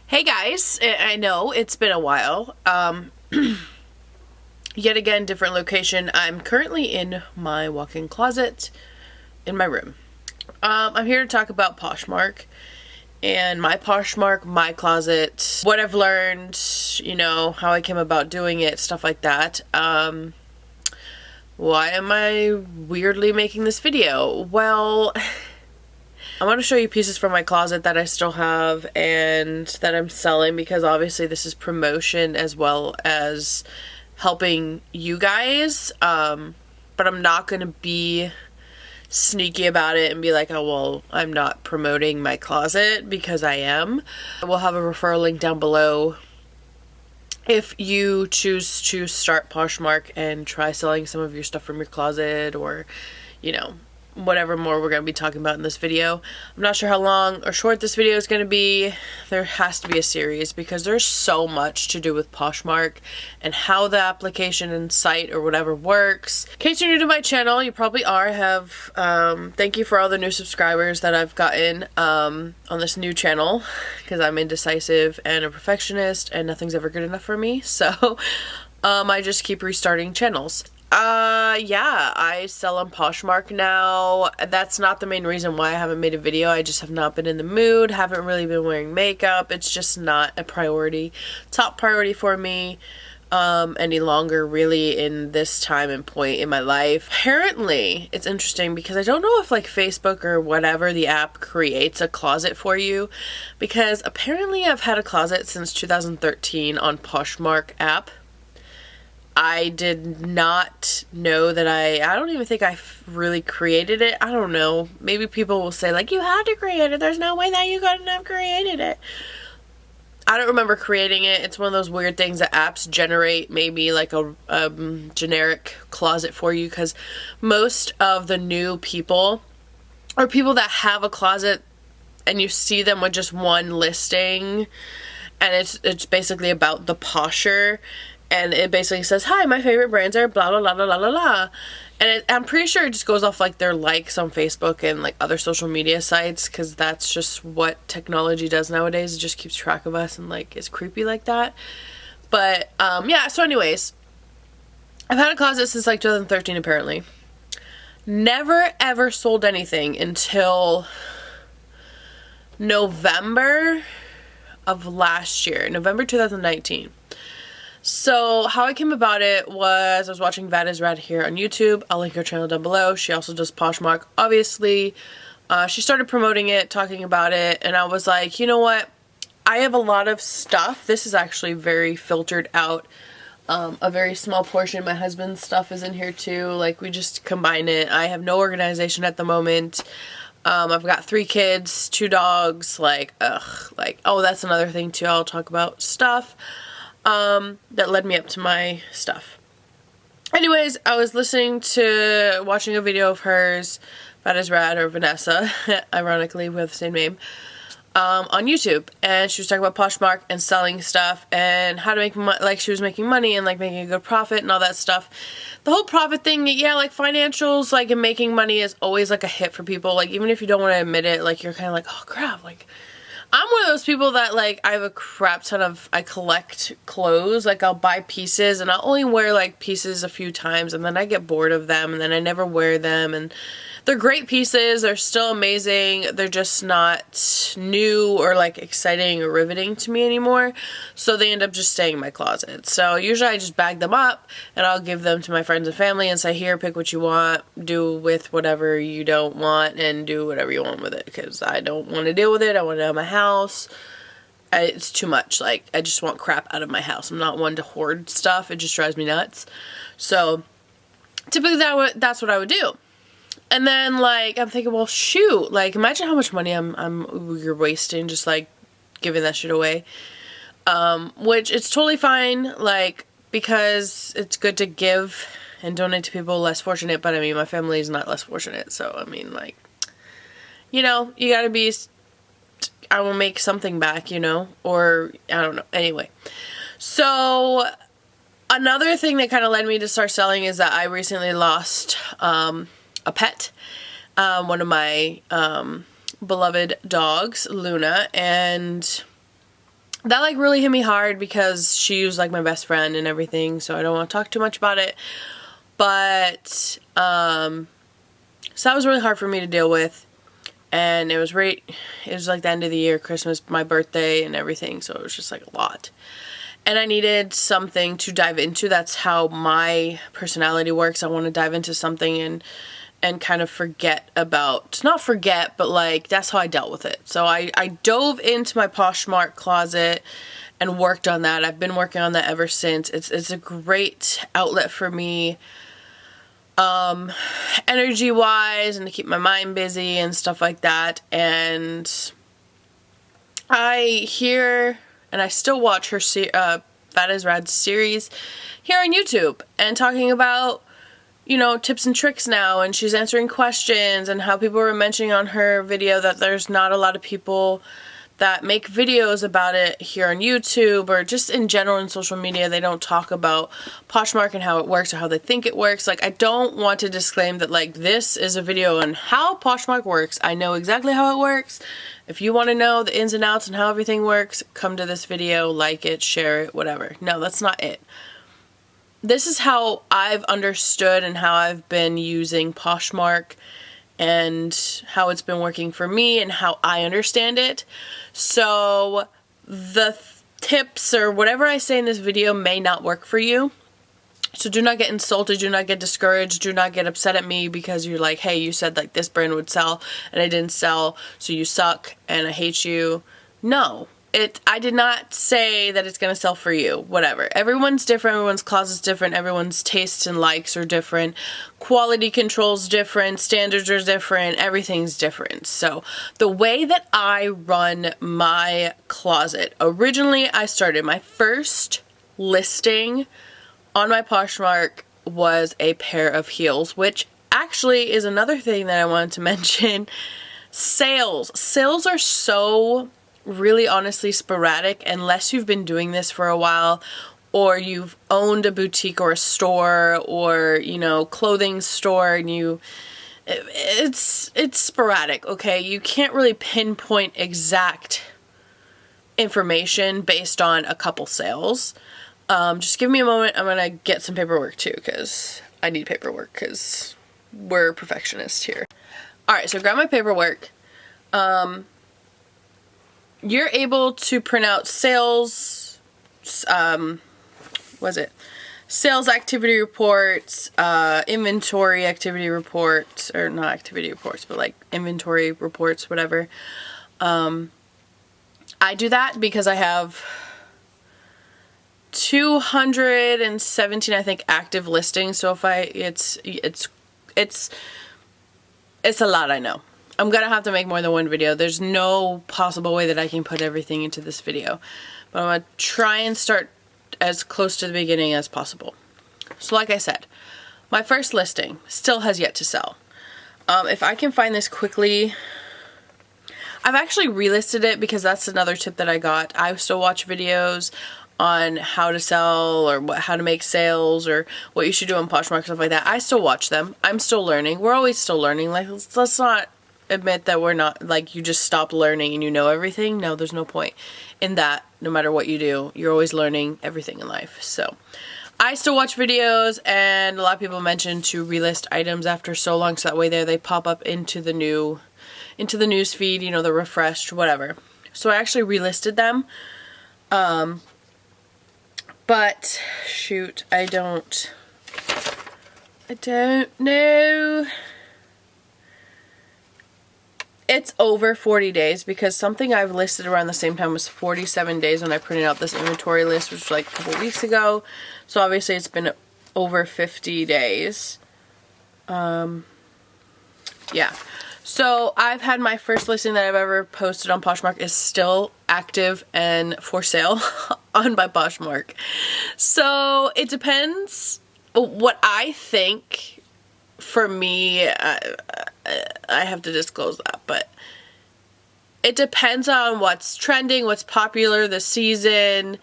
Hey guys, I know it's been a while. Yet again, different location. I'm currently in my walk-in closet in my room. I'm here to talk about Poshmark and my Poshmark, my closet, what I've learned, you know, how I came about doing it, stuff like that. Why am I weirdly making this video? Well, I want to show you pieces from my closet that I still have and that I'm selling, because obviously this is promotion as well as helping you guys, but I'm not going to be sneaky about it and be like, oh well, I'm not promoting my closet, because I am. We'll have a referral link down below if you choose to start Poshmark and try selling some of your stuff from your closet, or, you know, whatever more we're going to be talking about in this video. I'm not sure how long or short this video is going to be. There has to be a series because there's so much to do with Poshmark and how the application and site or whatever works. In case you're new to my channel, you probably are. Thank you for all the new subscribers that I've gotten on this new channel, because I'm indecisive and a perfectionist and nothing's ever good enough for me. So I just keep restarting channels. Yeah, I sell on Poshmark now. That's not the main reason why I haven't made a video. I just have not been in the mood, haven't really been wearing makeup. It's just not a priority, top priority for me any longer, really, in this time and point in my life. Apparently, it's interesting because I don't know if like Facebook or whatever the app creates a closet for you, because apparently I've had a closet since 2013 on Poshmark app. I did not know that I don't even think I really created it. I don't know. Maybe people will say like, you had to create it. There's no way that you couldn't have created it. I don't remember creating it. It's one of those weird things that apps generate, maybe like a generic closet for you, because most of the new people or people that have a closet and you see them with just one listing, and it's basically about the posher. And it basically says, hi, my favorite brands are blah, blah, blah, blah, blah, blah. And I'm pretty sure it just goes off like their likes on Facebook and like other social media sites, because that's just what technology does nowadays. It just keeps track of us and like is creepy like that. But yeah, so anyways, I've had a closet since like 2013 apparently. Never ever sold anything until November of last year, November 2019. So how I came about it was I was watching VadisRad here on YouTube. I'll link her channel down below. She also does Poshmark, obviously. She started promoting it, talking about it, and I was like, you know what? I have a lot of stuff. This is actually very filtered out. A very small portion. My husband's stuff is in here too. Like, we just combine it. I have no organization at the moment. I've got 3 kids, 2 dogs. Like, oh, that's another thing too. I'll talk about stuff that led me up to my stuff. Anyways, I was watching a video of hers, VadisRad, or Vanessa, ironically, we have the same name, on YouTube, and she was talking about Poshmark and selling stuff and how to make money. Like, she was making money and like making a good profit and all that stuff. The whole profit thing, yeah, like financials, like, and making money is always like a hit for people. Like, even if you don't want to admit it, like, you're kind of like, oh crap, like, I'm one of those people that, like, I have a crap ton of, I collect clothes. Like, I'll buy pieces and I'll only wear, like, pieces a few times, and then I get bored of them, and then I never wear them, and they're great pieces. They're still amazing. They're just not new or, like, exciting or riveting to me anymore, so they end up just staying in my closet. So usually I just bag them up, and I'll give them to my friends and family and say, here, pick what you want, do with whatever you don't want, and do whatever you want with it, because I don't want to deal with it. I want it out of my house. It's too much. Like, I just want crap out of my house. I'm not one to hoard stuff. It just drives me nuts. So typically that's what I would do. And then, like, I'm thinking, well, shoot, like, imagine how much money you're wasting just, like, giving that shit away. Which it's totally fine, like, because it's good to give and donate to people less fortunate, but I mean, my family is not less fortunate, so, I mean, like, you know, you gotta be, I will make something back, you know, or, I don't know, anyway. So, another thing that kind of led me to start selling is that I recently lost, a pet, one of my beloved dogs, Luna, and that like really hit me hard because she was like my best friend and everything, so I don't want to talk too much about it. But so that was really hard for me to deal with, and it was like the end of the year, Christmas, my birthday and everything, so it was just like a lot. And I needed something to dive into. That's how my personality works. I want to dive into something and kind of forget about, not forget, but like that's how I dealt with it. So I dove into my Poshmark closet and worked on that. I've been working on that ever since. It's a great outlet for me, energy wise, and to keep my mind busy and stuff like that. And I hear, and I still watch her VadisRad series here on YouTube, and talking about, you know, tips and tricks now, and she's answering questions, and how people were mentioning on her video that there's not a lot of people that make videos about it here on YouTube, or just in general in social media. They don't talk about Poshmark and how it works, or how they think it works. Like, I don't want to disclaim that like this is a video on how Poshmark works. I know exactly how it works. If you want to know the ins and outs and how everything works, come to this video, like it, share it, whatever. No, that's not it. This is how I've understood and how I've been using Poshmark, and how it's been working for me and how I understand it. So the tips or whatever I say in this video may not work for you. So do not get insulted, do not get discouraged, do not get upset at me because you're like, hey, you said like this brand would sell and I didn't sell, so you suck and I hate you. No. I did not say that it's going to sell for you. Whatever. Everyone's different. Everyone's closet's different. Everyone's tastes and likes are different. Quality control's different. Standards are different. Everything's different. So the way that I run my closet, originally I started my first listing on my Poshmark was a pair of heels, which actually is another thing that I wanted to mention. Sales. Sales are so really honestly sporadic unless you've been doing this for a while, or you've owned a boutique or a store, or, you know, clothing store, and it's sporadic, okay? You can't really pinpoint exact information based on a couple sales. Just give me a moment. I'm gonna get some paperwork too, because I need paperwork because we're perfectionists here. Alright, so grab my paperwork. You're able to print out sales, sales activity reports, inventory activity reports, or not activity reports, but like inventory reports, whatever. I do that because I have 217, I think, active listings. So if it's a lot, I know. I'm gonna have to make more than one video. There's no possible way that I can put everything into this video. But I'm gonna try and start as close to the beginning as possible. So like I said, my first listing still has yet to sell. If I can find this quickly, I've actually relisted it because that's another tip that I got. I still watch videos on how to sell, or how to make sales, or what you should do on Poshmark, stuff like that. I still watch them. I'm still learning. We're always still learning. Like, let's not admit that we're not, like, you just stop learning and you know everything. No, there's no point in that. No matter what you do, you're always learning everything in life. So I still watch videos, and a lot of people mention to relist items after so long, so that way they pop up into the news feed, you know, the refreshed, whatever. So I actually relisted them. But shoot, I don't know. It's over 40 days, because something I've listed around the same time was 47 days when I printed out this inventory list, which was like a couple weeks ago. So obviously it's been over 50 days. Yeah. So I've had my first listing that I've ever posted on Poshmark is still active and for sale on my Poshmark. So it depends. What I think, for me, I have to disclose that, but it depends on what's trending, what's popular, the season,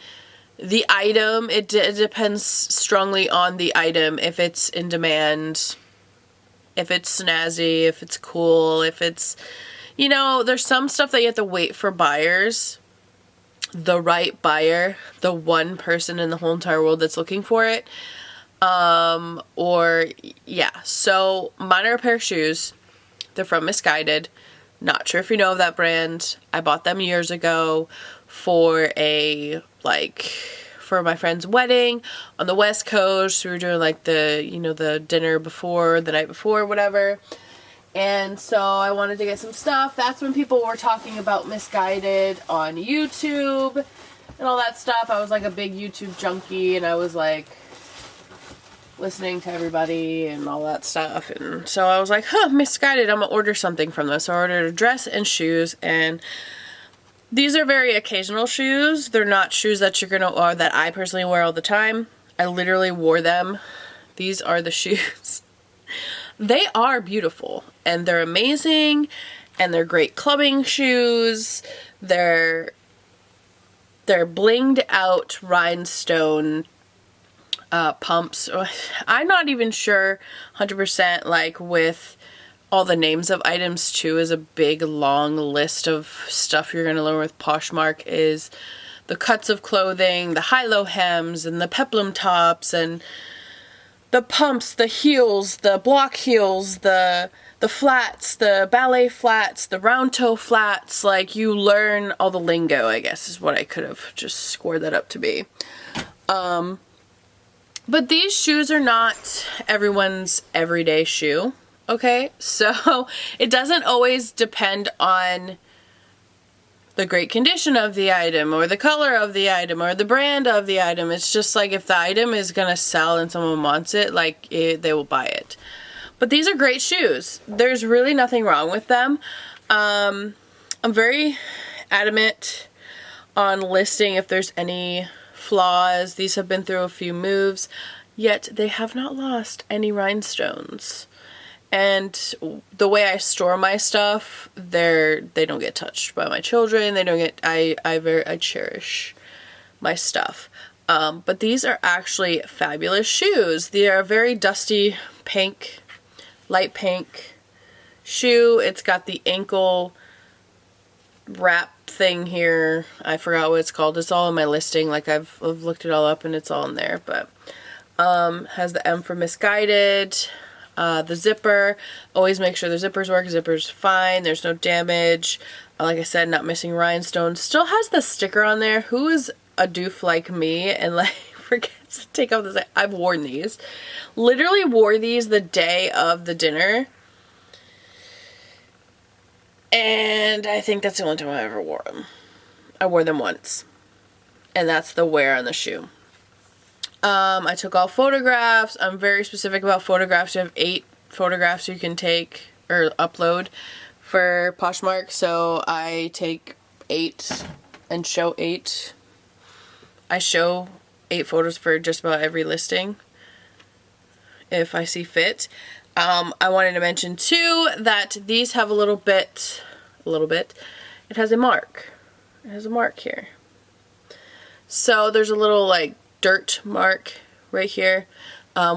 the item. It depends strongly on the item, if it's in demand, if it's snazzy, if it's cool, if it's, you know, there's some stuff that you have to wait for buyers. the right buyer, the one person in the whole entire world that's looking for it. Or yeah, so mine are a pair of shoes. They're from Missguided. Not sure if you know of that brand. I bought them years ago for for my friend's wedding on the West Coast. We were doing like the dinner before, the night before, whatever. And so I wanted to get some stuff. That's when people were talking about Missguided on YouTube and all that stuff. I was like a big YouTube junkie, and I was like listening to everybody and all that stuff. And so I was like, Missguided, I'm gonna order something from this. So I ordered a dress and shoes, and these are very occasional shoes. They're not shoes that that I personally wear all the time. I literally wore them. These are the shoes. They are beautiful, and they're amazing, and they're great clubbing shoes. They're blinged out rhinestone pumps. I'm not even sure 100%, like with all the names of items too, is a big long list of stuff you're going to learn with Poshmark, is the cuts of clothing, the high-low hems, and the peplum tops, and the pumps, the heels, the block heels, the flats, the ballet flats, the round toe flats. Like, you learn all the lingo, I guess, is what I could have just scored that up to be. But these shoes are not everyone's everyday shoe, okay? So it doesn't always depend on the great condition of the item, or the color of the item, or the brand of the item. It's just like, if the item is gonna sell and someone wants it, like, they will buy it. But these are great shoes. There's really nothing wrong with them. I'm very adamant on listing if there's any flaws. These have been through a few moves, yet they have not lost any rhinestones. And the way I store my stuff, they don't get touched by my children. They don't get, I cherish my stuff. But these are actually fabulous shoes. They are a very dusty pink, light pink shoe. It's got the ankle wrap thing here. I forgot what it's called. It's all in my listing. Like, I've looked it all up and it's all in there. But has the M for Missguided. The zipper, always make sure the zippers work. Zipper's fine, there's no damage. Like I said, not missing rhinestones. Still has the sticker on there. Who is a doof like me and like forgets to take off this? I've worn these. Literally wore these the day of the dinner. And I think that's the only time I ever wore them. I wore them once. And that's the wear on the shoe. I took all photographs. I'm very specific about photographs. You have 8 photographs you can take or upload for Poshmark. So I take 8 and show 8. I show 8 photos for just about every listing if I see fit. I wanted to mention too that these have a little bit, it has a mark. It has a mark here. So there's a little like dirt mark right here,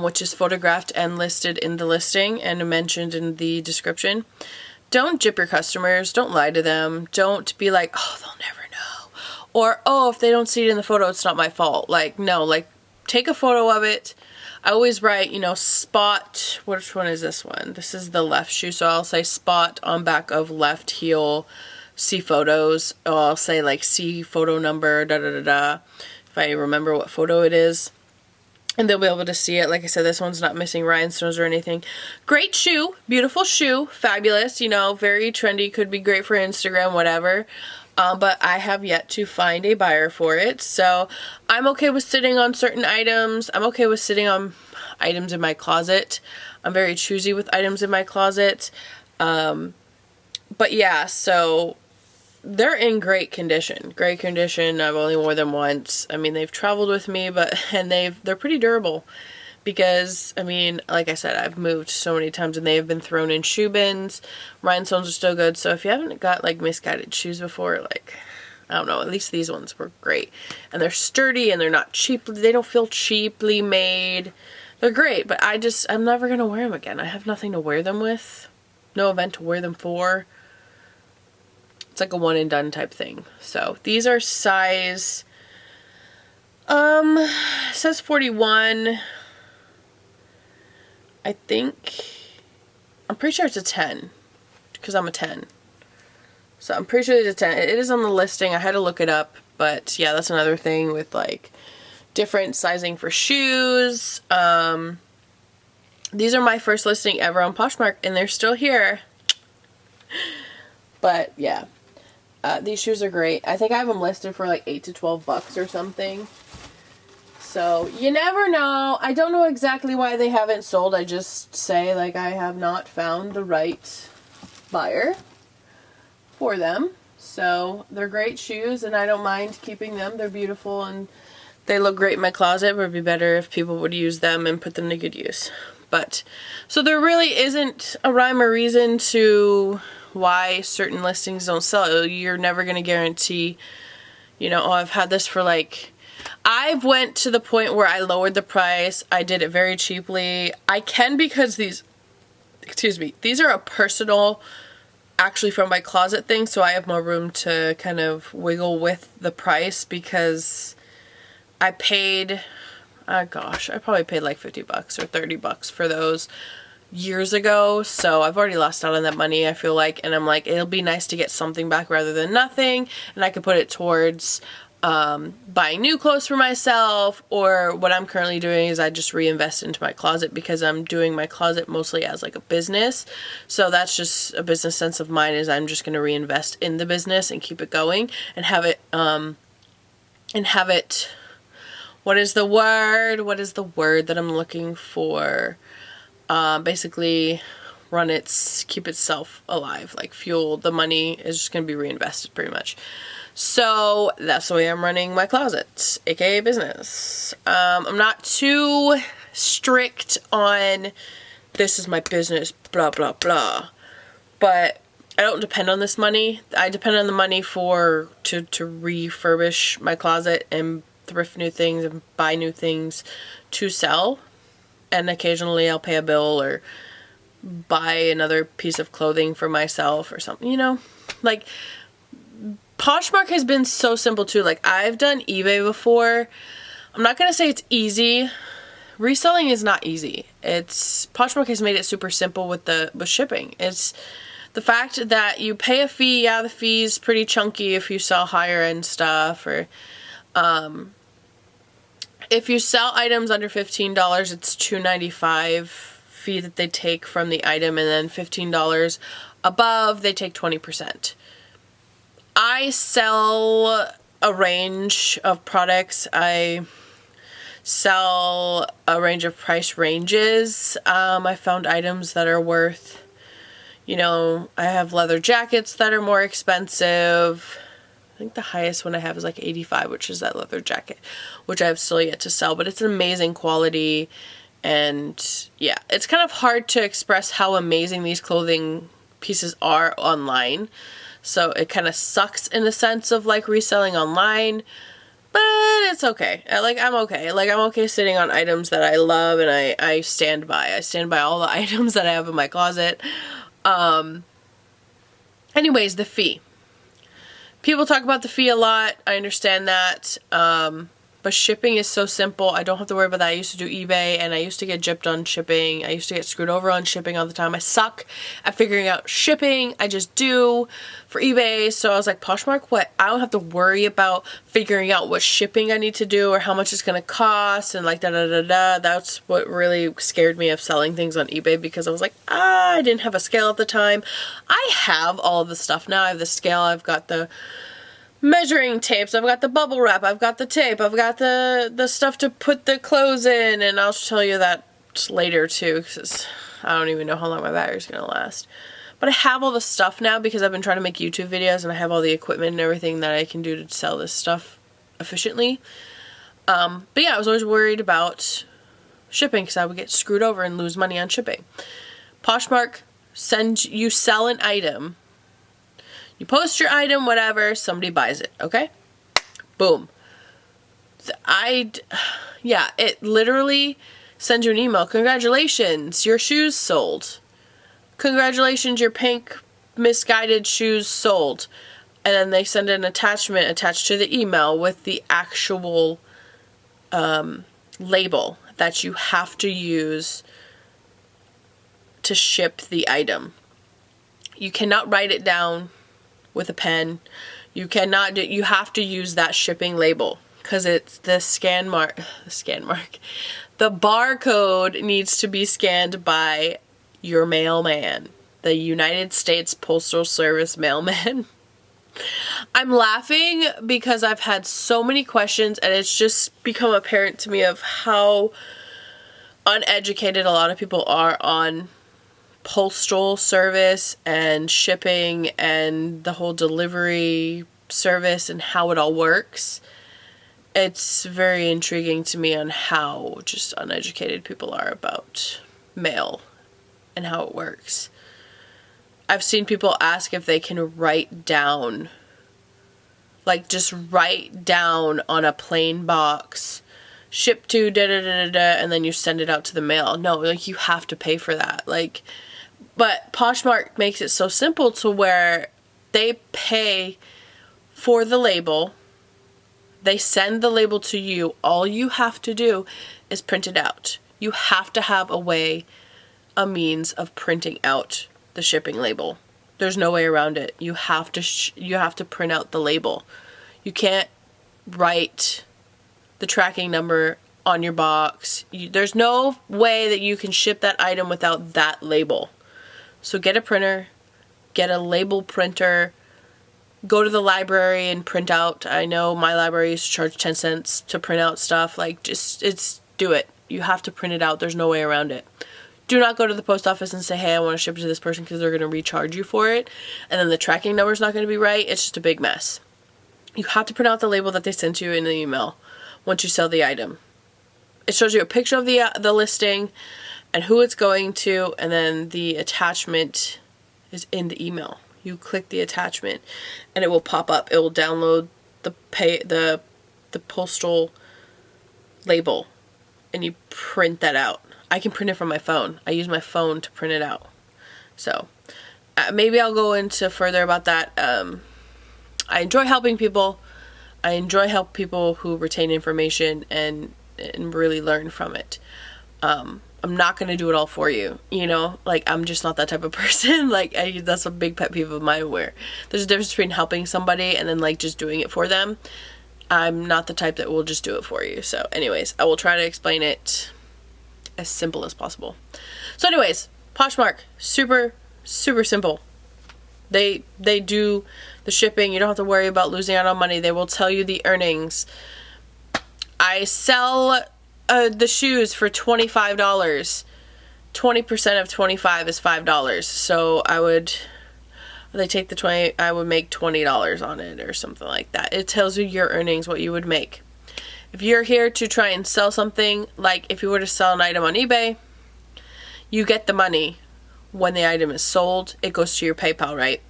which is photographed and listed in the listing and mentioned in the description. Don't gyp your customers. Don't lie to them. Don't be like, oh, they'll never know. Or, oh, if they don't see it in the photo, it's not my fault. Like, no, like, take a photo of it. I always write, spot, which one is this one? This is the left shoe, so I'll say spot on back of left heel, see photos. Or I'll say like see photo number, da-da-da-da. If I remember what photo it is, and they'll be able to see it. Like I said, this one's not missing rhinestones or anything. Great shoe, beautiful shoe, fabulous, very trendy, could be great for Instagram, whatever. But I have yet to find a buyer for it, so I'm okay with sitting on certain items. I'm okay with sitting on items in my closet. I'm very choosy with items in my closet. But yeah, so they're in great condition. Great condition. I've only worn them once. I mean, they've traveled with me, and they're pretty durable because, I mean, like I said, I've moved so many times and they have been thrown in shoe bins. Rhinestones are still good. So if you haven't got like Missguided shoes before, like, I don't know, at least these ones were great. And they're sturdy and they're not cheap. They don't feel cheaply made. They're great, but I'm never going to wear them again. I have nothing to wear them with. No event to wear them for. It's like a one and done type thing. So these are size, it says 41. I think, I'm pretty sure it's a 10 because I'm a 10. So I'm pretty sure it's a 10. It is on the listing. I had to look it up, but yeah, that's another thing with like different sizing for shoes. These are my first listing ever on Poshmark, and they're still here. But yeah, these shoes are great. I think I have them listed for like $8 to $12 or something. So you never know. I don't know exactly why they haven't sold. I just say like I have not found the right buyer for them. So they're great shoes, and I don't mind keeping them. They're beautiful and they look great in my closet, but it'd be better if people would use them and put them to good use. But, so there really isn't a rhyme or reason to why certain listings don't sell. You're never going to guarantee, you know, oh, I've had this for like, I've went to the point where I lowered the price. I did it very cheaply. I can because these, excuse me, these are a personal, actually from my closet thing, so I have more room to kind of wiggle with the price because I paid, gosh, I probably paid like $50 or $30 for those years ago, so I've already lost out on that money, I feel like, and I'm like, it'll be nice to get something back rather than nothing, and I could put it towards buying new clothes for myself, or what I'm currently doing is I just reinvest into my closet because I'm doing my closet mostly as like a business, so that's just a business sense of mine, is I'm just going to reinvest in the business and keep it going and have it, what is the word that I'm looking for? Basically keep itself alive, like fuel. The money is just going to be reinvested pretty much. So that's the way I'm running my closet, aka business. I'm not too strict on this is my business, blah, blah, blah. But I don't depend on this money. I depend on the money to refurbish my closet and thrift new things and buy new things to sell, and occasionally I'll pay a bill or buy another piece of clothing for myself or something, you know. Like, Poshmark has been so simple too. Like, I've done eBay before. I'm not gonna say it's easy. Reselling is not easy. Poshmark has made it super simple with shipping. It's the fact that you pay a fee. Yeah, the fee's pretty chunky if you sell higher end stuff, or if you sell items under $15, it's $2.95 fee that they take from the item, and then $15 above, they take 20%. I sell a range of products. I sell a range of price ranges. I found items that are worth, you know, I have leather jackets that are more expensive. I think the highest one I have is like $85, which is that leather jacket, which I have still yet to sell, but it's an amazing quality. And yeah, it's kind of hard to express how amazing these clothing pieces are online. So it kind of sucks in the sense of like reselling online, but it's okay. I'm okay. Like, I'm okay sitting on items that I love and I stand by. I stand by all the items that I have in my closet. Anyways, the fee. People talk about the fee a lot. I understand that. But shipping is so simple. I don't have to worry about that. I used to do eBay, and I used to get gypped on shipping. I used to get screwed over on shipping all the time. I suck at figuring out shipping. I just do for eBay. So I was like, Poshmark, what? I don't have to worry about figuring out what shipping I need to do or how much it's going to cost and like da-da-da-da. That's what really scared me of selling things on eBay, because I was like, I didn't have a scale at the time. I have all of the stuff now. I have the scale. I've got the measuring tapes, I've got the bubble wrap, I've got the tape, I've got the stuff to put the clothes in, and I'll tell you that later too, because I don't even know how long my battery's gonna last. But I have all the stuff now because I've been trying to make YouTube videos, and I have all the equipment and everything that I can do to sell this stuff efficiently. But yeah, I was always worried about shipping because I would get screwed over and lose money on shipping. Poshmark you sell an item. You post your item, whatever, somebody buys it, okay? Boom. Yeah, it literally sends you an email. Congratulations, your shoes sold. Congratulations, your pink misguided shoes sold. and then they send an attachment attached to the email with the actual label that you have to use to ship the item. You cannot write it down with a pen. You have to use that shipping label, because it's the the barcode needs to be scanned by your mailman, the United States Postal Service mailman. I'm laughing because I've had so many questions, and it's just become apparent to me of how uneducated a lot of people are on postal service and shipping and the whole delivery service and how it all works. It's very intriguing to me on how just uneducated people are about mail and how it works. I've seen people ask if they can write down, like just write down on a plain box, ship to da-da-da-da-da, and then you send it out to the mail. No, like you have to pay for that. Like, but Poshmark makes it so simple to where they pay for the label. They send the label to you. All you have to do is print it out. You have to have a means of printing out the shipping label. There's no way around it. You have to print out the label. You can't write the tracking number on your box. There's no way that you can ship that item without that label. So get a printer, get a label printer, go to the library and print out. I know my library used to charge 10 cents to print out stuff. Like, do it. You have to print it out. There's no way around it. Do not go to the post office and say, hey, I want to ship it to this person, because they're going to recharge you for it. And then the tracking number is not going to be right. It's just a big mess. You have to print out the label that they sent you in the email once you sell the item. It shows you a picture of the listing and who it's going to, and then the attachment is in the email. You click the attachment and it will pop up. It will download the postal label, and you print that out. I can print it from my phone. I use my phone to print it out. So maybe I'll go into further about that. I enjoy helping people. I enjoy helping people who retain information and really learn from it. I'm not going to do it all for you, you know? Like, I'm just not that type of person. Like, that's a big pet peeve of mine, where there's a difference between helping somebody and then, like, just doing it for them. I'm not the type that will just do it for you. So, anyways, I will try to explain it as simple as possible. So, anyways, Poshmark, super, super simple. They do the shipping. You don't have to worry about losing out on money. They will tell you the earnings. I sell the shoes for $25. 20% of 25 is $5. So they take the 20, I would make $20 on it or something like that. It tells you your earnings, what you would make. If you're here to try and sell something, like if you were to sell an item on eBay, you get the money when the item is sold. It goes to your PayPal, right?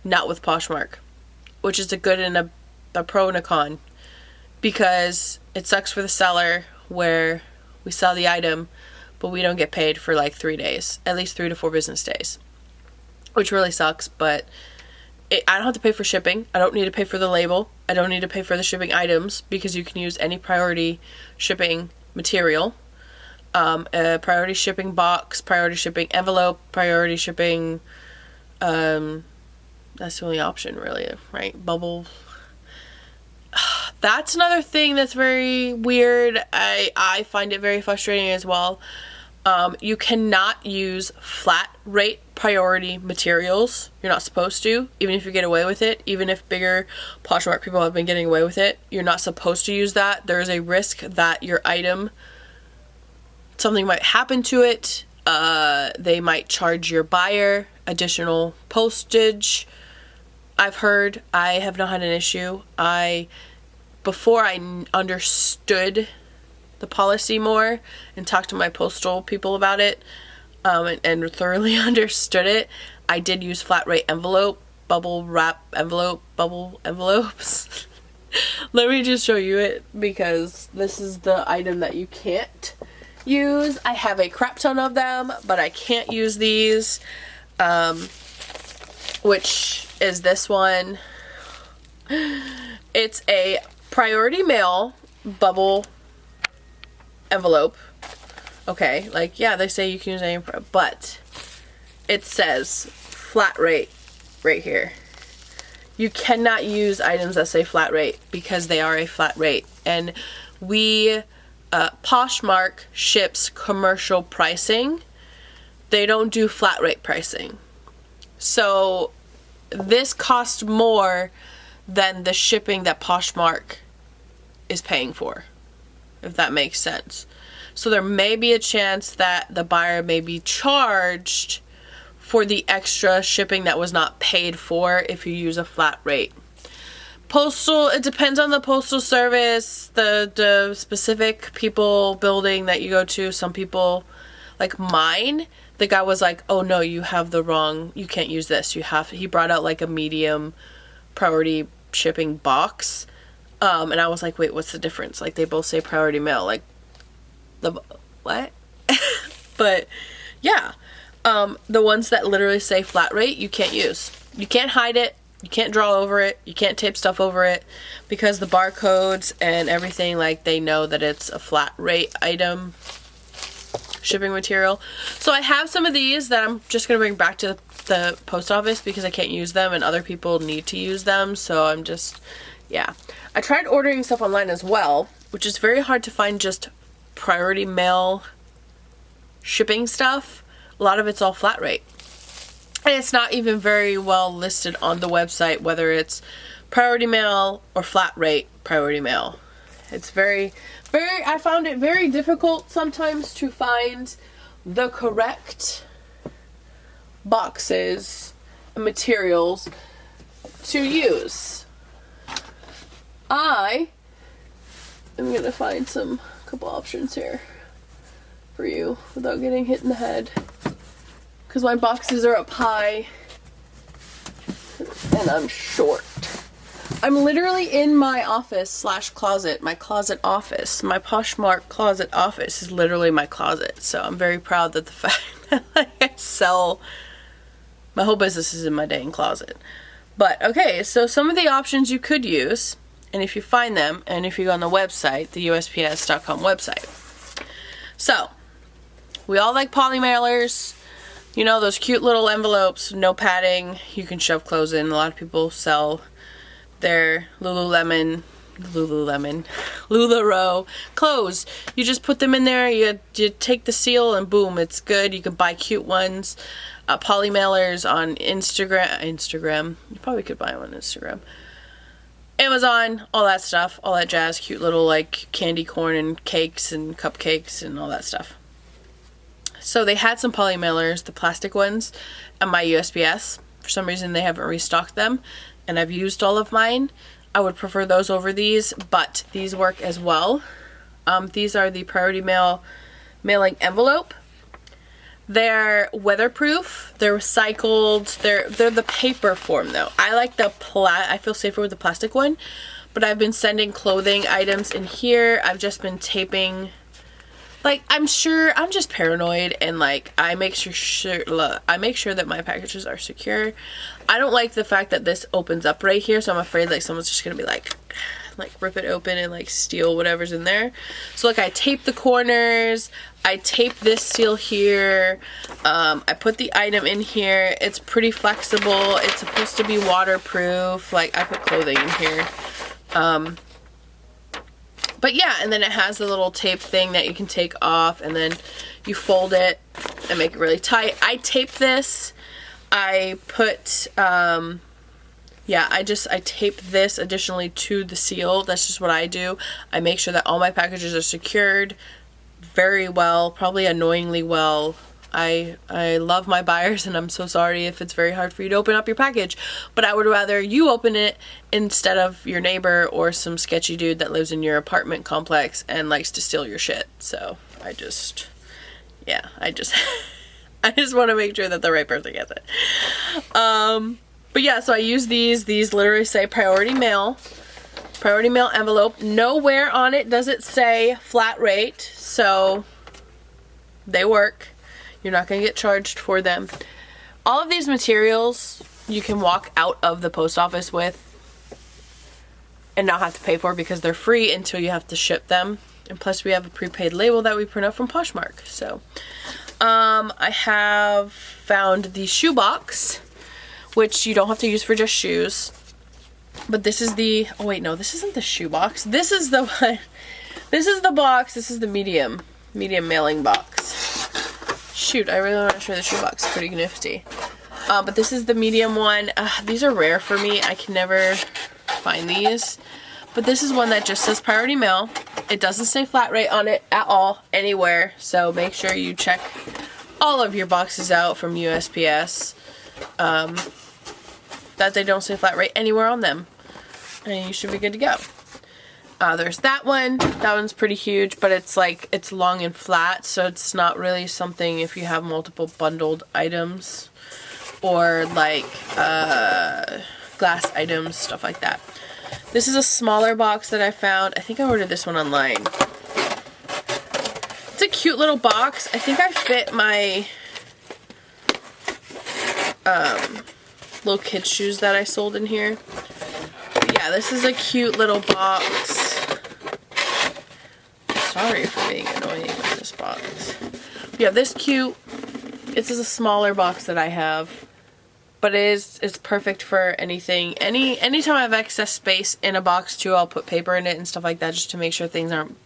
Not with Poshmark, which is a good and a pro and a con, because it sucks for the seller where we sell the item, but we don't get paid for like 3 days, at least 3 to 4 business days, which really sucks. But I don't have to pay for shipping. I don't need to pay for the label. I don't need to pay for the shipping items, because you can use any priority shipping material, a priority shipping box, priority shipping envelope, priority shipping, that's the only option really, right? Bubble. That's another thing that's very weird. I find it very frustrating as well. You cannot use flat rate priority materials. You're not supposed to, even if you get away with it. Even if bigger Poshmark people have been getting away with it, you're not supposed to use that. There is a risk that your item, something might happen to it. They might charge your buyer additional postage. I've heard. I have not had an issue. Before I understood the policy more and talked to my postal people about it, and thoroughly understood it, I did use flat rate envelope, bubble wrap envelope, bubble envelopes. Let me just show you it, because this is the item that you can't use. I have a crap ton of them, but I can't use these, which is this one. It's a priority mail bubble envelope. Okay, like, yeah, they say you can use any, but it says flat rate right here. You cannot use items that say flat rate because they are a flat rate. And Poshmark ships commercial pricing. They don't do flat rate pricing. So this costs more than the shipping that Poshmark is paying for, if that makes sense. So there may be a chance that the buyer may be charged for the extra shipping that was not paid for if you use a flat rate. Postal, it depends on the postal service, the specific building that you go to. Some people, like mine, the guy was like, oh no, you have the wrong, you can't use this. He brought out like a medium priority shipping box. And I was like, wait, what's the difference? Like, they both say priority mail. Like, what? But yeah, the ones that literally say flat rate, you can't use. You can't hide it. You can't draw over it. You can't tape stuff over it because the barcodes and everything, like, they know that it's a flat rate item, shipping material. So I have some of these that I'm just going to bring back to the post office because I can't use them and other people need to use them. So I'm just, yeah. I tried ordering stuff online as well, which is very hard to find just priority mail shipping stuff. A lot of it's all flat rate. And it's not even very well listed on the website whether it's priority mail or flat rate priority mail. It's I found it very difficult sometimes to find the correct boxes and materials to use. I am going to find a couple options here for you without getting hit in the head. Because my boxes are up high and I'm short. I'm literally in my office / closet, my closet office. My Poshmark closet office is literally my closet. So I'm very proud that the fact that I sell, my whole business is in my dang closet. But okay, so some of the options you could use, and if you find them, and if you go on the website, the USPS.com website. So, we all like poly mailers. You know, those cute little envelopes, no padding, you can shove clothes in. A lot of people sell their LuLaRoe clothes. You just put them in there, you take the seal and boom, it's good. You can buy cute ones. Poly mailers on Instagram. You probably could buy them on Instagram. Amazon, all that stuff, all that jazz. Cute little like candy corn and cakes and cupcakes and all that stuff. So they had some poly mailers, the plastic ones, at my USPS. For some reason they haven't restocked them, and I've used all of mine. I would prefer those over these, but these work as well. These are the priority mailing envelope. They're weatherproof, they're recycled, they're the paper form though. I like I feel safer with the plastic one, but I've been sending clothing items in here. I've just been taping. Like, I'm just paranoid, and like I make sure that my packages are secure. I don't like the fact that this opens up right here, so I'm afraid like someone's just gonna be like rip it open and like steal whatever's in there. So like I tape the corners, I tape this seal here, I put the item in here. It's pretty flexible. It's supposed to be waterproof. Like, I put clothing in here. But yeah, and then it has the little tape thing that you can take off, and then you fold it and make it really tight. I tape this. I put, I tape this additionally to the seal. That's just what I do. I make sure that all my packages are secured very well, probably annoyingly well. I love my buyers, and I'm so sorry if it's very hard for you to open up your package, but I would rather you open it instead of your neighbor or some sketchy dude that lives in your apartment complex and likes to steal your shit. So I just I just want to make sure that the right person gets it. But yeah, so I use these literally say priority mail envelope. Nowhere on it does it say flat rate, so they work. You're not going to get charged for them. All of these materials you can walk out of the post office with and not have to pay for because they're free until you have to ship them. And plus we have a prepaid label that we print out from Poshmark. So I have found the shoe box, which you don't have to use for just shoes. But this is the, oh wait, no, this isn't the shoe box. This is the one. This is the box. This is the medium mailing box. Shoot, I really want to show the shoe box. It's pretty nifty. But this is the medium one. These are rare for me. I can never find these. But this is one that just says priority mail. It doesn't say flat rate on it at all, anywhere. So make sure you check all of your boxes out from USPS. That they don't say flat rate anywhere on them. And you should be good to go. There's that one. That one's pretty huge, but it's like, it's long and flat, so it's not really something if you have multiple bundled items or like glass items, stuff like that. This is a smaller box that I found. I think I ordered this one online. It's a cute little box. I think I fit my little kid shoes that I sold in here. But yeah, this is a cute little box. Sorry for being annoying with this box. But yeah, this cute. This is a smaller box that I have, but it's perfect for anything. Anytime I have excess space in a box too, I'll put paper in it and stuff like that just to make sure things aren't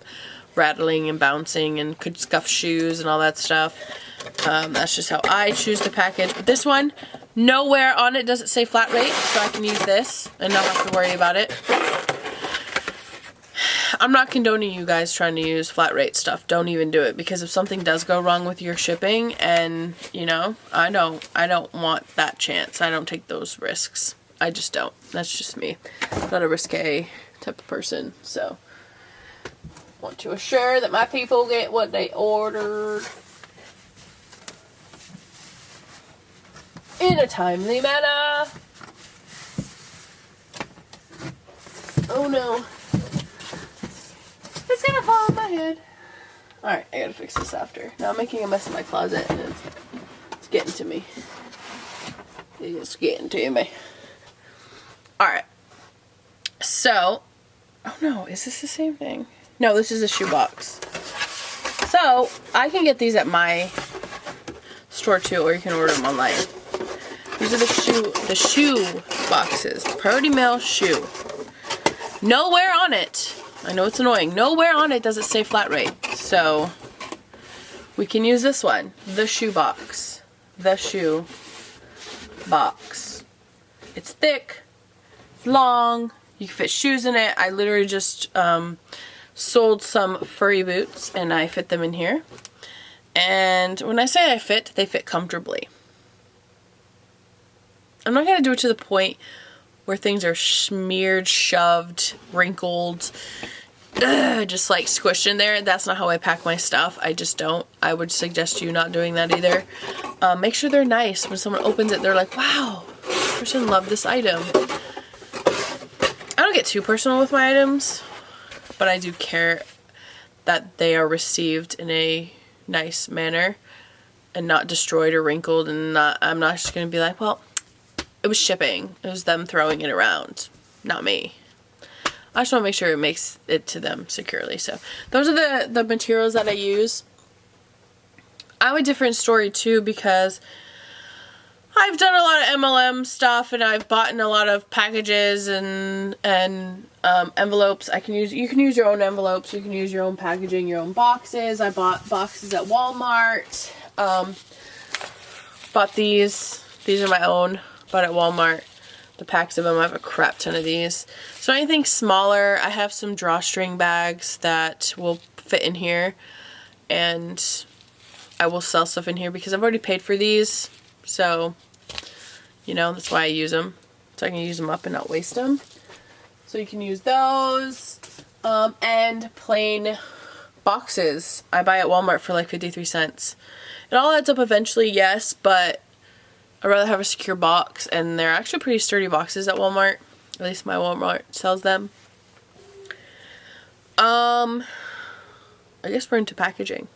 rattling and bouncing and could scuff shoes and all that stuff. That's just how I choose to package. But this one, nowhere on it does it say flat rate, so I can use this and not have to worry about it. I'm not condoning you guys trying to use flat rate stuff. Don't even do it, because if something does go wrong with your shipping, and you know, I don't want that chance. I don't take those risks. I just don't. That's just me. I'm not a risque type of person, so want to assure that my people get what they ordered in a timely manner. Oh no. It's gonna fall on my head. Alright, I gotta fix this after. Now I'm making a mess in my closet and it's getting to me. It's getting to me. Alright. So, oh no, is this the same thing? No, this is a shoe box. So, I can get these at my store too, or you can order them online. These are the shoe boxes. Priority mail shoe. Nowhere on it, I know it's annoying, nowhere on it does it say flat rate. So we can use this one, the shoe box. The shoe box. It's thick, it's long, you can fit shoes in it. I literally just sold some furry boots and I fit them in here. And when I say I fit, they fit comfortably. I'm not going to do it to the point where things are smeared, shoved, wrinkled, just like squished in there. That's not how I pack my stuff. I just don't. I would suggest you not doing that either. Make sure they're nice. When someone opens it, they're like, wow, this person loved this item. I don't get too personal with my items, but I do care that they are received in a nice manner and not destroyed or wrinkled, and I'm not just going to be like, well, it was shipping. It was them throwing it around, not me. I just want to make sure it makes it to them securely. So those are the materials that I use. I have a different story too, because I've done a lot of MLM stuff and I've bought in a lot of packages and envelopes. You can use your own envelopes. You can use your own packaging, your own boxes. I bought boxes at Walmart. Bought these. These are my own. Bought at Walmart. The packs of them. I have a crap ton of these. So anything smaller, I have some drawstring bags that will fit in here, and I will sell stuff in here because I've already paid for these. So, you know, that's why I use them. So I can use them up and not waste them. So you can use those. And plain boxes. I buy at Walmart for like 53 cents. It all adds up eventually, yes, but I'd rather have a secure box, and they're actually pretty sturdy boxes at Walmart. At least my Walmart sells them. I guess we're into packaging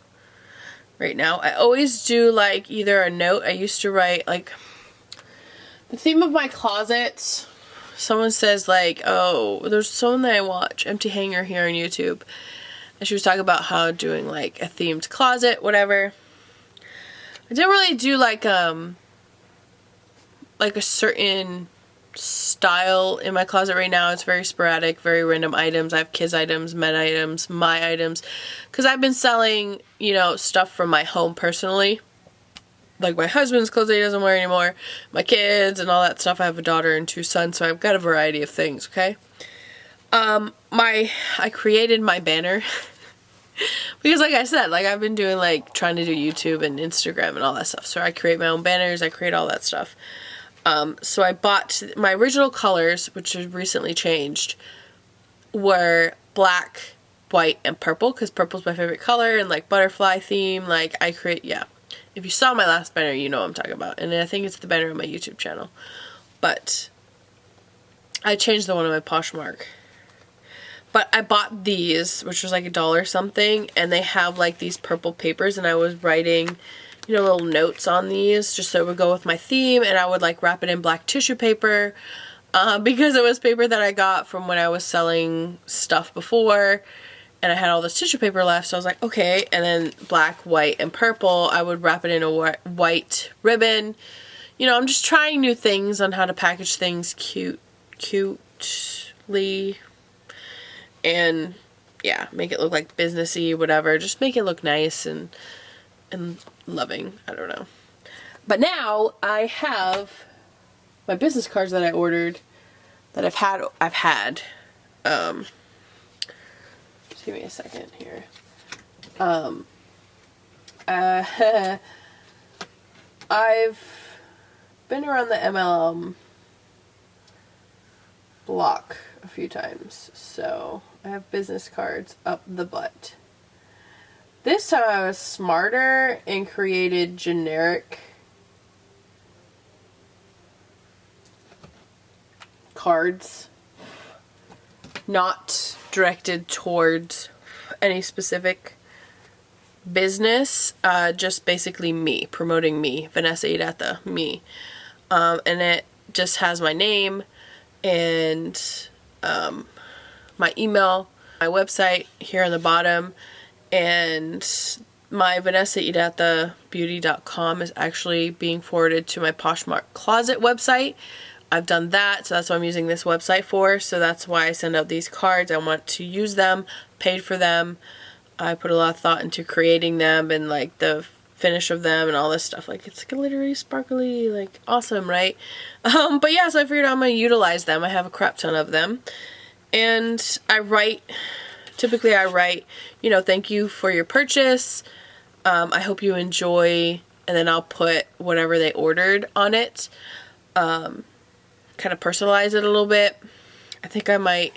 right now. I always do like either a note. I used to write like The theme of my closet, someone says like, oh, there's someone that I watch, Empty Hanger here on YouTube, and she was talking about how doing like a themed closet, whatever. I didn't really do like a certain style in my closet right now. It's very sporadic, very random items. I have kids items, men items, my items, because I've been selling, you know, stuff from my home personally, like my husband's clothes that he doesn't wear anymore, my kids and all that stuff. I have a daughter and 2 sons, so I've got a variety of things. Okay, I created my banner because, like I said, like I've been doing like trying to do YouTube and Instagram and all that stuff. So I create my own banners, I create all that stuff. So I bought my original colors, which have recently changed, were black, white, and purple, because purple's my favorite color, and like butterfly theme, like I create, yeah. If you saw my last banner, you know what I'm talking about, and I think it's the banner on my YouTube channel. But I changed the one on my Poshmark. But I bought these, which was like $1 something, and they have like these purple papers, and I was writing, you know, little notes on these just so it would go with my theme, and I would like wrap it in black tissue paper because it was paper that I got from when I was selling stuff before, and I had all this tissue paper left, so I was like, okay. And then black, white, and purple, I would wrap it in a white ribbon. You know, I'm just trying new things on how to package things cutely, and yeah, make it look like businessy, whatever. Just make it look nice and loving. I don't know. But now I have my business cards that I ordered that I've had. Just give me a second here. I've been around the MLM block a few times, so I have business cards up the butt. This time I was smarter and created generic cards, not directed towards any specific business, just basically me, promoting me, Vanessa Ideta, me. And it just has my name and my email, my website here on the bottom, and my VadisRad.beauty.com is actually being forwarded to my Poshmark Closet website. I've done that, so that's what I'm using this website for. So that's why I send out these cards. I want to use them, paid for them. I put a lot of thought into creating them and like the finish of them and all this stuff. Like it's glittery, sparkly, like awesome, right? But yeah, so I figured I'm gonna utilize them. I have a crap ton of them, and I write. Typically I write, you know, thank you for your purchase. I hope you enjoy, and then I'll put whatever they ordered on it. Kind of personalize it a little bit. I think I might.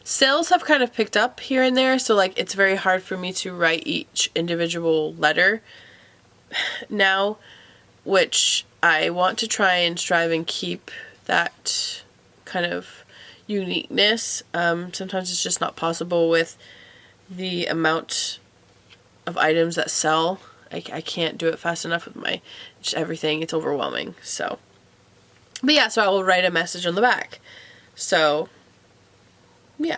Sales have kind of picked up here and there, so like it's very hard for me to write each individual letter now, which I want to try and strive and keep that kind of uniqueness. Sometimes it's just not possible with the amount of items that sell. I can't do it fast enough with my just everything. It's overwhelming. So, but yeah, so I will write a message on the back. So yeah,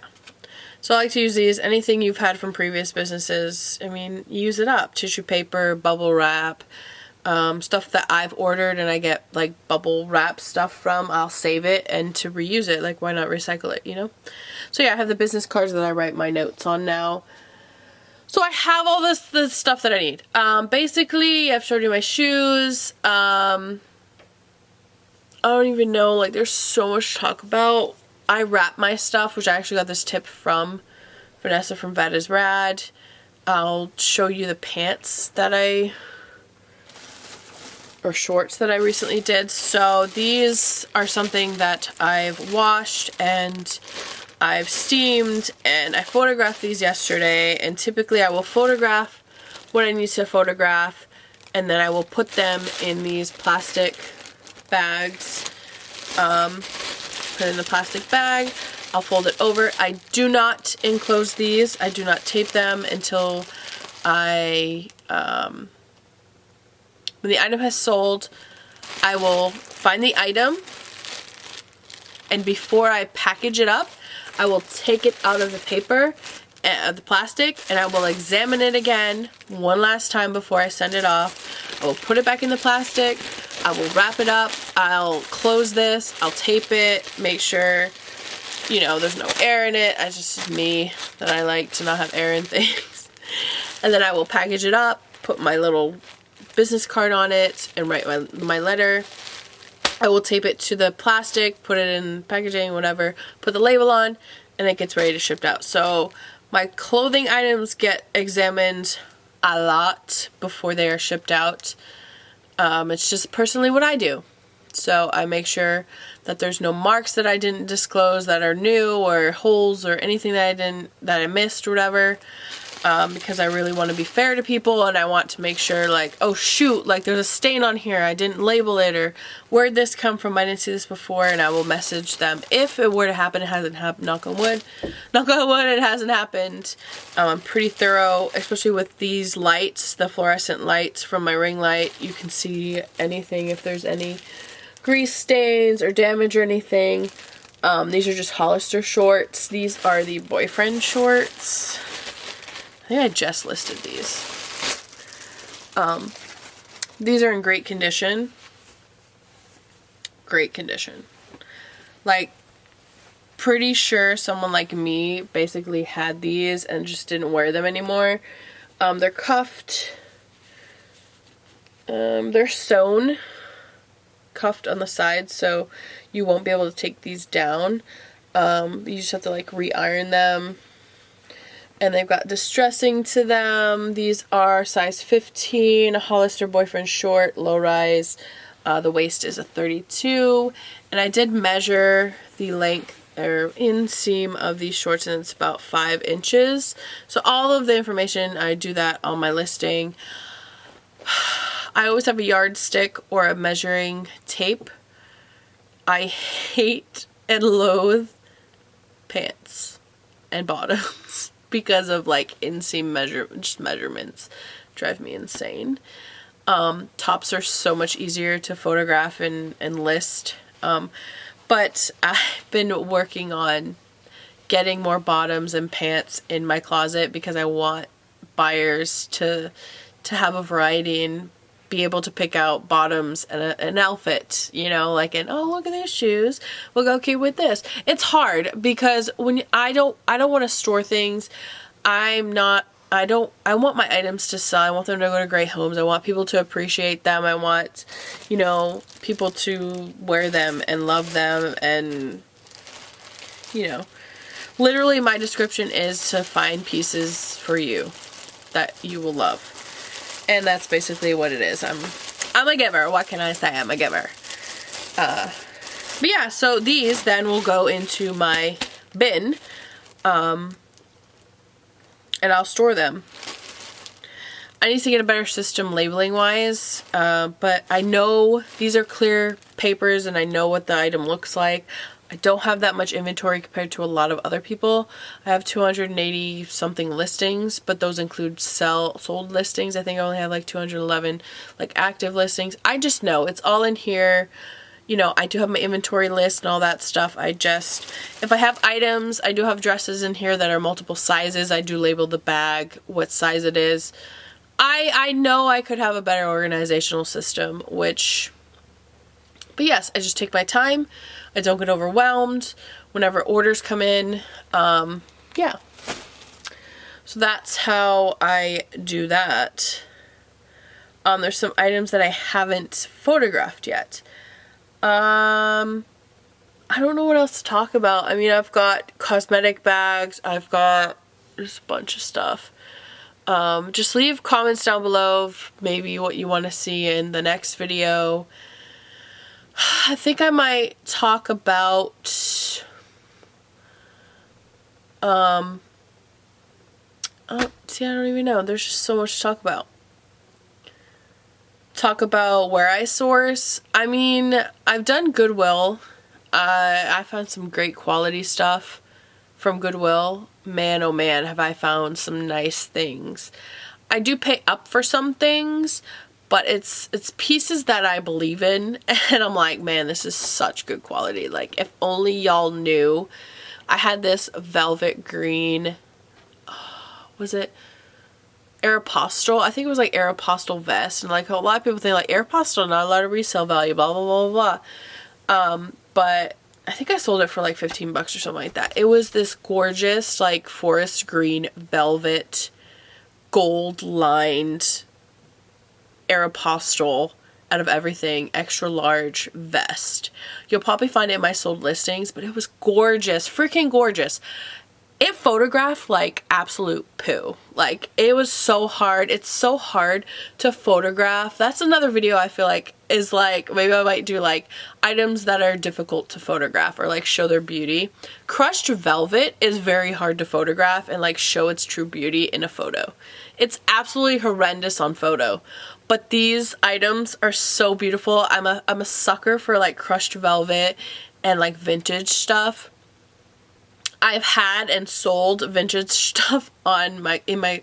so I like to use these. Anything you've had from previous businesses, I mean, use it up. Tissue paper, bubble wrap, stuff that I've ordered and I get like bubble wrap stuff from, I'll save it and to reuse it. Like, why not recycle it, you know? So yeah, I have the business cards that I write my notes on now. So I have all the stuff that I need. Basically, I've showed you my shoes. I don't even know, like there's so much to talk about. I wrap my stuff, which I actually got this tip from Vanessa from VadisRad. I'll show you the pants that or shorts that I recently did. So these are something that I've washed and I've steamed, and I photographed these yesterday, and typically I will photograph what I need to photograph, and then I will put them in these plastic bags. Put it in the plastic bag. I'll fold it over. I do not enclose these. I do not tape them until when the item has sold. I will find the item, and before I package it up, I will take it out of the paper, the plastic, and I will examine it again one last time before I send it off. I will put it back in the plastic, I will wrap it up, I'll close this, I'll tape it, make sure, you know, there's no air in it. It's just me that I like to not have air in things. And then I will package it up, put my little business card on it, and write my letter. I will tape it to the plastic, put it in packaging, whatever, put the label on, and it gets ready to ship out. So my clothing items get examined a lot before they are shipped out. It's just personally what I do. So I make sure that there's no marks that I didn't disclose that are new, or holes or anything that I missed or whatever. Because I really want to be fair to people, and I want to make sure, like, oh shoot, like there's a stain on here, I didn't label it, or where'd this come from, I didn't see this before, and I will message them. If it were to happen, it hasn't happened, knock on wood, it hasn't happened. I'm pretty thorough, especially with these lights, the fluorescent lights from my ring light. You can see anything, if there's any grease stains or damage or anything. These are just Hollister shorts. These are the boyfriend shorts. I think I just listed these. These are in great condition. Great condition. Like, pretty sure someone like me basically had these and just didn't wear them anymore. They're cuffed. They're sewn. Cuffed on the sides, so you won't be able to take these down. You just have to like re-iron them. And they've got distressing to them. These are size 15, a Hollister boyfriend short, low rise. The waist is a 32. And I did measure the length or inseam of these shorts, and it's about 5 inches. So all of the information, I do that on my listing. I always have a yardstick or a measuring tape. I hate and loathe pants and bottoms because of like inseam measurements. Drive me insane. Tops are so much easier to photograph and list. But I've been working on getting more bottoms and pants in my closet because I want buyers to have a variety and be able to pick out bottoms and an outfit, you know, like, and oh, look at these shoes, we'll go cute with this. It's hard because when I don't want to store things. I want my items to sell. I want them to go to great homes. I want people to appreciate them. I want, you know, people to wear them and love them, and, you know, literally my description is to find pieces for you that you will love. And that's basically what it is. I'm a giver. What can I say? I'm a giver. But yeah, so these then will go into my bin. And I'll store them. I need to get a better system labeling wise. But I know these are clear papers and I know what the item looks like. I don't have that much inventory compared to a lot of other people. I have 280 something listings, but those include sold listings. I think I only have like 211 like active listings. I just know it's all in here. You know, I do have my inventory list and all that stuff. If I have items, I do have dresses in here that are multiple sizes. I do label the bag, what size it is. I know I could have a better organizational system, but yes, I just take my time. I don't get overwhelmed whenever orders come in. Yeah. So that's how I do that. There's some items that I haven't photographed yet. I don't know what else to talk about. I mean, I've got cosmetic bags. I've got just a bunch of stuff. Just leave comments down below of maybe what you want to see in the next video. I think I might talk about oh, see, I don't even know. There's just so much to talk about. Talk about where I source. I mean, I've done Goodwill. I found some great quality stuff from Goodwill. Man, oh man, have I found some nice things. I do pay up for some things, but it's pieces that I believe in, and I'm like, man, this is such good quality. Like, if only y'all knew. I had this velvet green, was it Aeropostale? I think it was like Aeropostale vest, and like a lot of people think like Aeropostale, not a lot of resale value, blah blah blah blah blah. But I think I sold it for like 15 bucks or something like that. It was this gorgeous like forest green velvet gold lined Aeropostale out of everything extra large vest. You'll probably find it in my sold listings, but it was gorgeous, freaking gorgeous. It photographed like absolute poo. Like, it was so hard. It's so hard to photograph. That's another video I feel like is like, maybe I might do like items that are difficult to photograph or like show their beauty. Crushed velvet is very hard to photograph and like show its true beauty in a photo. It's absolutely horrendous on photo. But these items are so beautiful. I'm a sucker for like crushed velvet and like vintage stuff. I've had and sold vintage stuff in my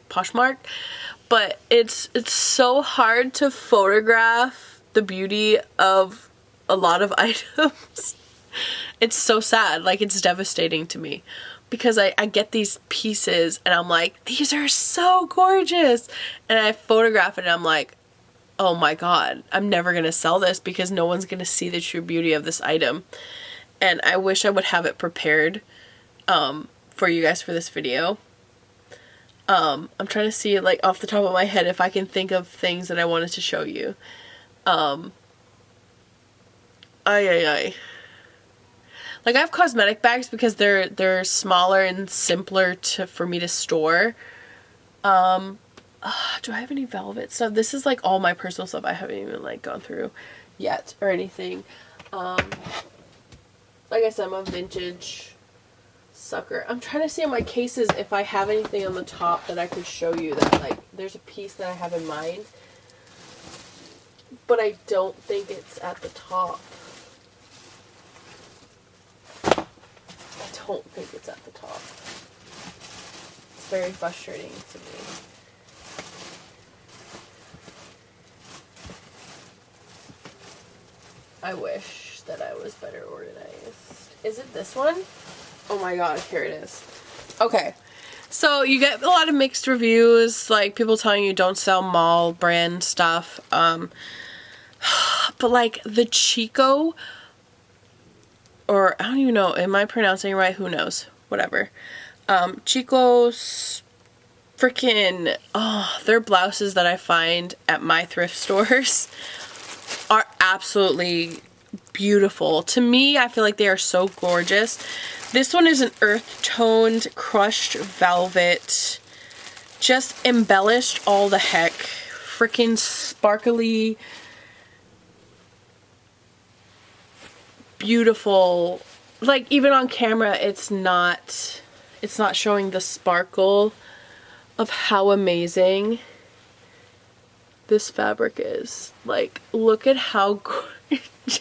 Poshmark, but it's so hard to photograph the beauty of a lot of items. It's so sad. Like, it's devastating to me because I get these pieces and I'm like, these are so gorgeous, and I photograph it and I'm like, oh my god, I'm never gonna sell this because no one's gonna see the true beauty of this item. And I wish I would have it prepared for you guys for this video. I'm trying to see like off the top of my head if I can think of things that I wanted to show you. Like, I have cosmetic bags because they're smaller and simpler for me to store. Do I have any velvet stuff? This is like all my personal stuff I haven't even like gone through yet or anything. Like I said, I'm a vintage sucker. I'm trying to see in my cases if I have anything on the top that I could show you that like there's a piece that I have in mind, but I don't think it's at the top. I don't think it's at the top. It's very frustrating to me. I wish that I was better organized. Is it this one? Oh my god, here it is. Okay, so you get a lot of mixed reviews, like people telling you don't sell mall brand stuff. But like the Chico, or I don't even know, am I pronouncing it right? Who knows? Whatever. Chico's freaking, their blouses that I find at my thrift stores are absolutely beautiful. To me, I feel like they are so gorgeous. This one is an earth-toned crushed velvet, just embellished all the heck, freaking sparkly, beautiful. Like, even on camera, it's not showing the sparkle of how amazing this fabric is. Like, look at how gorgeous.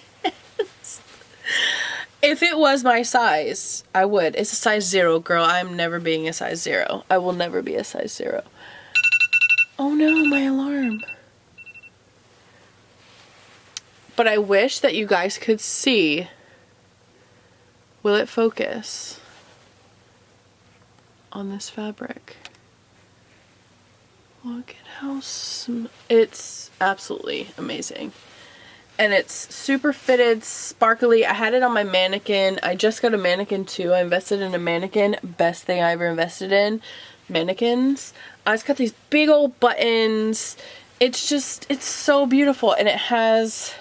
If it was my size, I would. It's a size 0, girl. I'm never being a size 0. I will never be a size 0. Oh no, my alarm. But I wish that you guys could see. Will it focus on this fabric? Look at how it's absolutely amazing. And it's super fitted, sparkly. I had it on my mannequin. I just got a mannequin too. I invested in a mannequin. Best thing I ever invested in. Mannequins. It's got these big old buttons. It's just, it's so beautiful. And it has,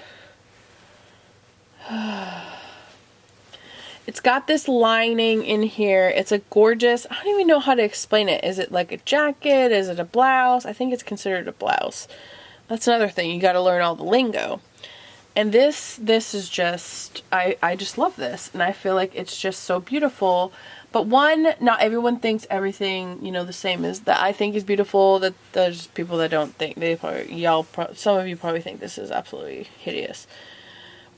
it's got this lining in here. It's a gorgeous, I don't even know how to explain it. Is it like a jacket? Is it a blouse? I think it's considered a blouse. That's another thing. You got to learn all the lingo. And this is just, I just love this. And I feel like it's just so beautiful. But one, not everyone thinks everything, you know, the same as that I think is beautiful. That there's people that don't think, they probably, some of you probably think this is absolutely hideous.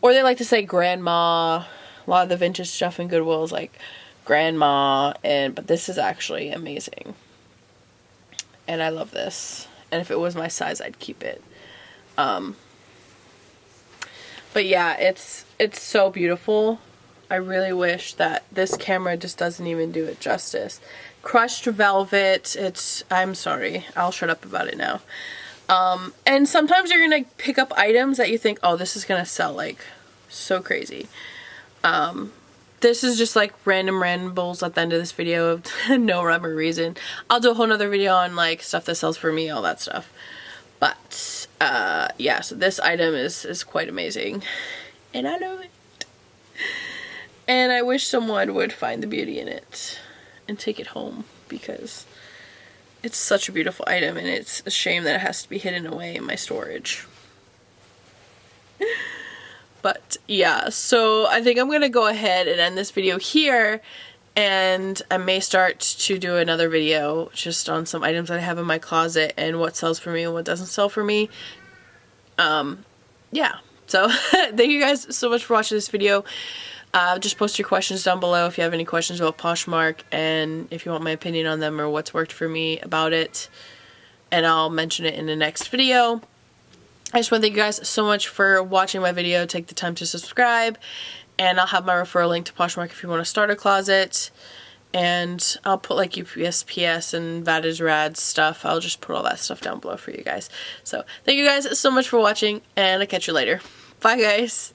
Or they like to say grandma. A lot of the vintage stuff in Goodwill is like grandma. But this is actually amazing. And I love this. And if it was my size, I'd keep it. But yeah, it's so beautiful. I really wish that this camera just doesn't even do it justice. Crushed velvet. I'm sorry, I'll shut up about it now. And sometimes you're gonna pick up items that you think, oh, this is gonna sell like so crazy. This is just like random rambles at the end of this video of no rhyme or reason. I'll do a whole nother video on like stuff that sells for me, all that stuff. But yeah, so this item is quite amazing, and I love it. And I wish someone would find the beauty in it and take it home, because it's such a beautiful item, and it's a shame that it has to be hidden away in my storage. But yeah, so I think I'm gonna go ahead and end this video here, and I may start to do another video just on some items that I have in my closet and what sells for me and what doesn't sell for me. Yeah, so thank you guys so much for watching this video. Just post your questions down below if you have any questions about Poshmark, and if you want my opinion on them or what's worked for me about it, and I'll mention it in the next video. I just want to thank you guys so much for watching my video. Take the time to subscribe, and I'll have my referral link to Poshmark if you want to start a closet, and I'll put like USPS and VadisRad stuff. I'll just put all that stuff down below for you guys. So thank you guys so much for watching, and I'll catch you later. Bye guys.